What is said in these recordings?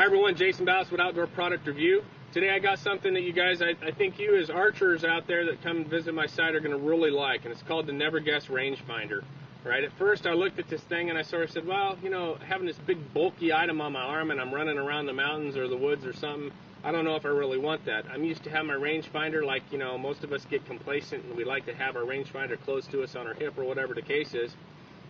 everyone, Jason Bass with Outdoor Product Review. Today I got something that you guys, I think you as archers out there that come visit my site are going to really like, and it's called the Never Guess Rangefinder. Right, at first I looked at this thing and I sort of said, well, you know, having this big bulky item on my arm and I'm running around the mountains or the woods or something, I don't know if I really want that. I'm used to having my rangefinder, like, you know, most of us get complacent and we like to have our rangefinder close to us on our hip or whatever the case is.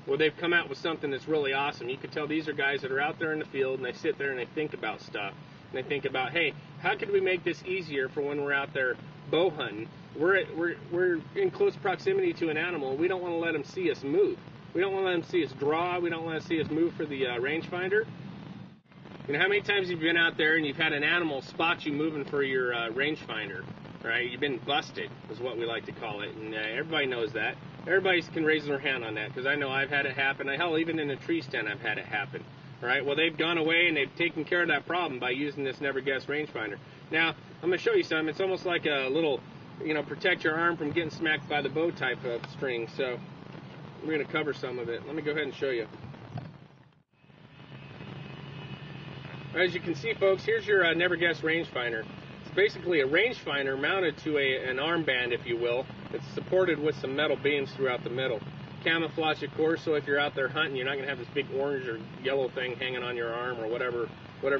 Well, they've come out with something that's really awesome. You can tell these are guys that are out there in the field and they sit there and they think about stuff. And they think about, hey, how could we make this easier for when we're out there bow hunting? We're in close proximity to an animal. We don't want to let them see us move. We don't want to let them see us draw. We don't want to see us move for the rangefinder. You know, how many times have you been out there and you've had an animal spot you moving for your rangefinder, right? You've been busted, is what we like to call it, and everybody knows that. Everybody can raise their hand on that, because I know I've had it happen. Hell, even in a tree stand, I've had it happen. Right? Well, they've gone away and they've taken care of that problem by using this Never Guess rangefinder. Now, I'm going to show you something. It's almost like a little, you know, protect your arm from getting smacked by the bow type of string. So we're going to cover some of it. Let me go ahead and show you. As you can see, folks, here's your Never Guess rangefinder. It's basically a rangefinder mounted to an armband, if you will. It's supported with some metal beams throughout the middle. Camouflage, of course, so if you're out there hunting, you're not going to have this big orange or yellow thing hanging on your arm or whatever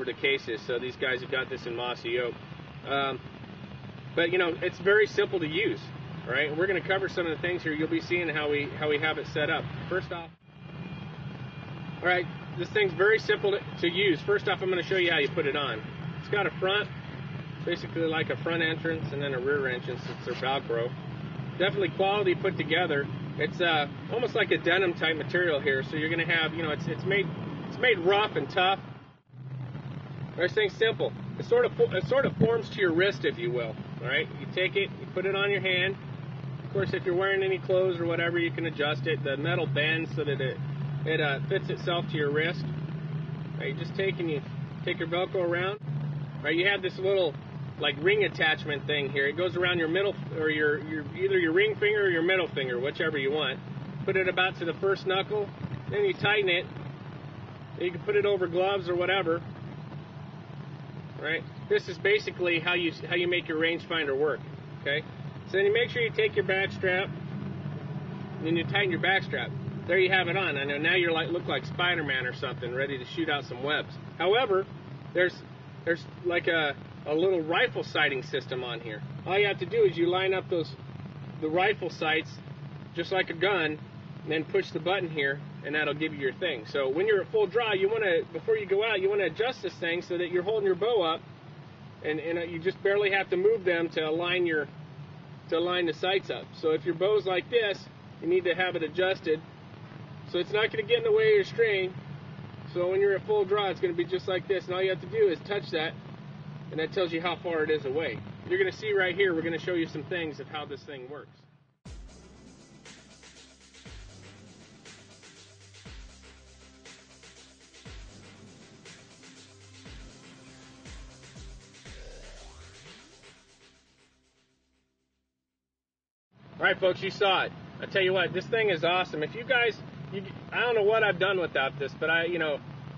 the case is. So these guys have got this in mossy oak. But, you know, it's very simple to use, right? We're going to cover some of the things here. You'll be seeing how we have it set up. First off, all right, this thing's very simple to use. First off, I'm going to show you how you put it on. It's got a front, basically like a front entrance, and then a rear entrance. It's their Velcro. Definitely quality put together. It's almost like a denim type material here, so you're going to have, you know, it's made rough and tough. This thing's simple. It sort of forms to your wrist, if you will. All right, you take it, you put it on your hand. Of course, if you're wearing any clothes or whatever, you can adjust it. The metal bends so that it fits itself to your wrist. All right, you just take your Velcro around. All right, you have this little like ring attachment thing here. It goes around your middle, or your either your ring finger or your middle finger, whichever you want. Put it about to the first knuckle, then you tighten it. Then you can put it over gloves or whatever. Right? This is basically how you make your rangefinder work. Okay? So then you make sure you take your back strap, and then you tighten your back strap. There you have it on. I know now you're look like Spider-Man or something, ready to shoot out some webs. However, there's like a little rifle sighting system on here. All you have to do is you line up the rifle sights just like a gun, and then push the button here, and that'll give you your thing. So when you're at full draw, you want to, before you go out, you want to adjust this thing so that you're holding your bow up, and you just barely have to move them to align the sights up. So if your bow's like this, you need to have it adjusted so it's not going to get in the way of your string. So when you're at full draw, it's going to be just like this, and all you have to do is touch that, and that tells you how far it is away. You're going to see right here, we're going to show you some things of how this thing works. All right, folks, you saw it. I tell you what, this thing is awesome. If you guys, I don't know what I've done without this, but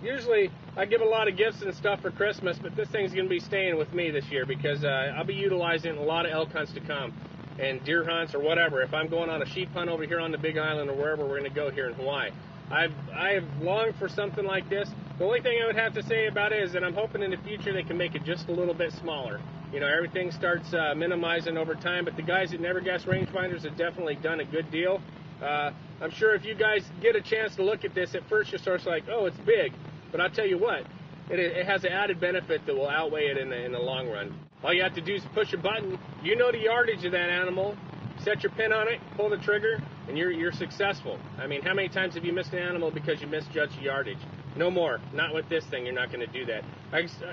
usually I give a lot of gifts and stuff for Christmas, but this thing's going to be staying with me this year because I'll be utilizing it in a lot of elk hunts to come and deer hunts or whatever. If I'm going on a sheep hunt over here on the Big Island or wherever we're going to go here in Hawaii, I have longed for something like this. The only thing I would have to say about it is that I'm hoping in the future they can make it just a little bit smaller. You know, everything starts minimizing over time, but the guys at Never Guess Rangefinders have definitely done a good deal. I'm sure if you guys get a chance to look at this, at first you're sort of like, oh, it's big. But I'll tell you what, it has an added benefit that will outweigh it in the long run. All you have to do is push a button. You know the yardage of that animal. Set your pin on it, pull the trigger, and you're successful. I mean, how many times have you missed an animal because you misjudged the yardage? No more. Not with this thing. You're not going to do that.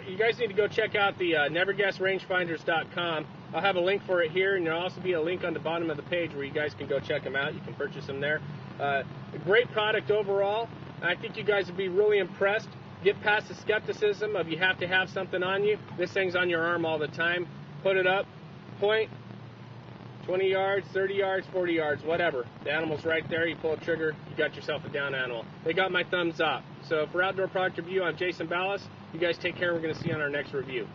You guys need to go check out the neverguessrangefinders.com. I'll have a link for it here, and there'll also be a link on the bottom of the page where you guys can go check them out. You can purchase them there. A great product overall. I think you guys will be really impressed. Get past the skepticism of you have to have something on you. This thing's on your arm all the time. Put it up, point, 20 yards, 30 yards, 40 yards, whatever. The animal's right there. You pull a trigger, you got yourself a down animal. They got my thumbs up. So for Outdoor Product Review, I'm Jason Ballas. You guys take care. We're going to see you on our next review.